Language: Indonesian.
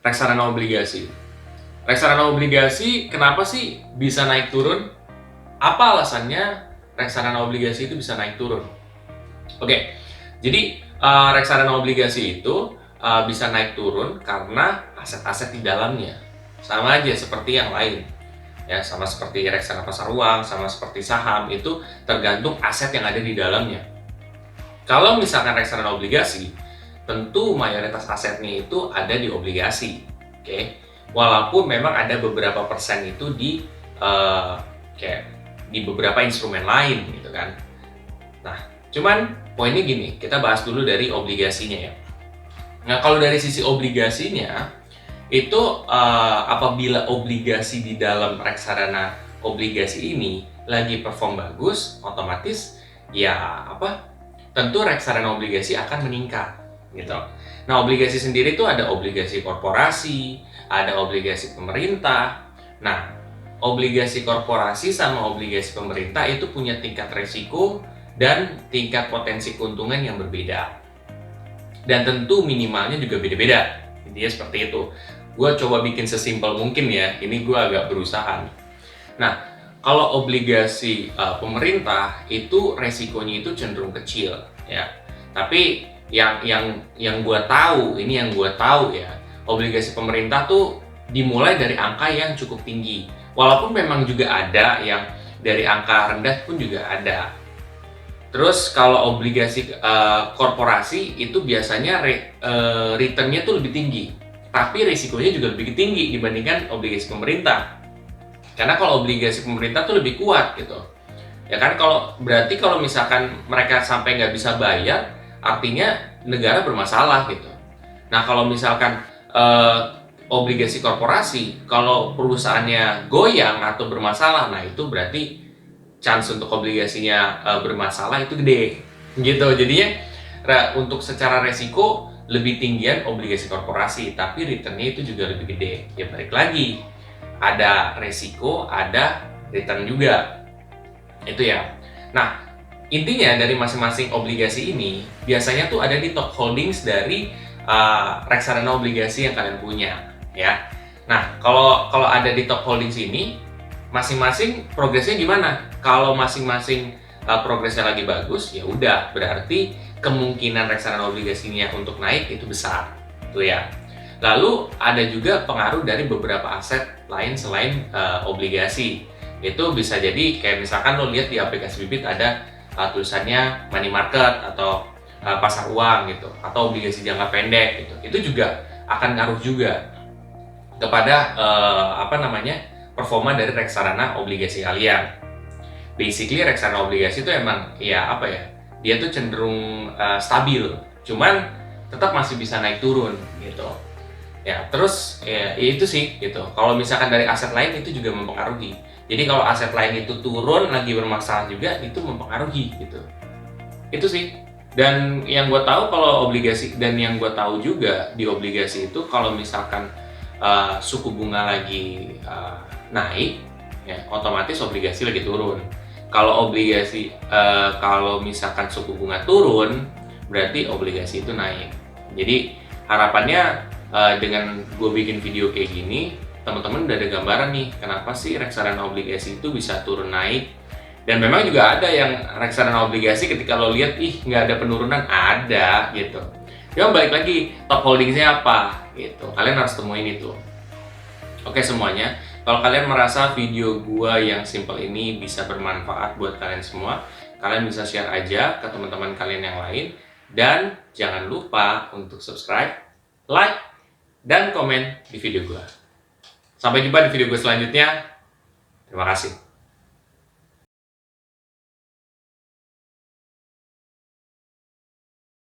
reksadana obligasi. Reksadana obligasi kenapa sih bisa naik turun? Apa alasannya reksadana obligasi itu bisa naik turun? Oke, jadi reksadana obligasi itu bisa naik turun karena aset-aset di dalamnya. Sama aja seperti yang lain. Ya, sama seperti reksadana pasar uang, sama seperti saham, itu tergantung aset yang ada di dalamnya. Kalau misalkan reksadana obligasi, tentu mayoritas asetnya itu ada di obligasi. Oke. Walaupun memang ada beberapa persen itu di kayak di beberapa instrumen lain gitu kan. Nah, cuman poinnya gini, kita bahas dulu dari obligasinya ya. Nah, kalau dari sisi obligasinya, itu apabila obligasi di dalam reksadana obligasi ini lagi perform bagus, otomatis ya tentu reksadana obligasi akan meningkat gitu. Nah, obligasi sendiri itu ada obligasi korporasi, ada obligasi pemerintah. Nah, obligasi korporasi sama obligasi pemerintah itu punya tingkat resiko dan tingkat potensi keuntungan yang berbeda. Dan tentu minimalnya juga beda-beda. Intinya seperti itu. Gue coba bikin sesimpel mungkin ya, ini gue agak berusaha. Nah, kalau obligasi pemerintah itu resikonya itu cenderung kecil ya. Tapi yang gue tahu, ini yang gue tahu ya, obligasi pemerintah tuh dimulai dari angka yang cukup tinggi. Walaupun memang juga ada yang dari angka rendah pun juga ada. Terus kalau obligasi korporasi itu biasanya returnnya tuh lebih tinggi, tapi risikonya juga lebih tinggi dibandingkan obligasi pemerintah. Karena kalau obligasi pemerintah tuh lebih kuat gitu. Ya kan, berarti kalau misalkan mereka sampai nggak bisa bayar, artinya negara bermasalah gitu. Nah, kalau misalkan obligasi korporasi, kalau perusahaannya goyang atau bermasalah, nah itu berarti chance untuk obligasinya bermasalah itu gede gitu. Jadinya untuk secara resiko lebih tinggian obligasi korporasi, tapi returnnya itu juga lebih gede. Ya balik lagi, ada resiko, ada return juga itu ya. Nah, intinya dari masing-masing obligasi ini biasanya tuh ada di top holdings dari reksadana obligasi yang kalian punya ya. Nah, kalau ada di top holdings ini, masing-masing progresnya gimana? Kalau masing-masing progresnya lagi bagus, ya udah berarti kemungkinan reksadana obligasinya untuk naik itu besar, tuh ya. Lalu ada juga pengaruh dari beberapa aset lain selain obligasi. Itu bisa jadi kayak misalkan lo lihat di aplikasi Bibit ada tulisannya money market atau pasar uang gitu, atau obligasi jangka pendek gitu. Itu juga akan ngaruh juga kepada performa dari reksadana obligasi kalian. Basically reksadana obligasi itu emang dia tuh cenderung stabil, cuman tetap masih bisa naik turun gitu. Ya, terus ya itu sih gitu. Kalau misalkan dari aset lain itu juga mempengaruhi. Jadi kalau aset lain itu turun lagi bermasalah juga, itu mempengaruhi gitu. Itu sih. Dan yang gue tahu kalau obligasi, dan yang gue tahu juga di obligasi itu kalau misalkan suku bunga lagi naik, ya otomatis obligasi lagi turun. Kalau kalau misalkan suku bunga turun, berarti obligasi itu naik. Jadi harapannya dengan gue bikin video kayak gini, teman-teman udah ada gambaran nih kenapa sih reksadana obligasi itu bisa turun naik. Dan memang juga ada yang reksadana obligasi ketika lo lihat nggak ada penurunan, ada gitu. Ya balik lagi, top holdingsnya apa gitu, kalian harus temuin itu. Oke semuanya, kalau kalian merasa video gua yang simple ini bisa bermanfaat buat kalian semua, kalian bisa share aja ke teman-teman kalian yang lain. Dan jangan lupa untuk subscribe, like, dan komen di video gua. Sampai jumpa di video gua selanjutnya. Terima kasih.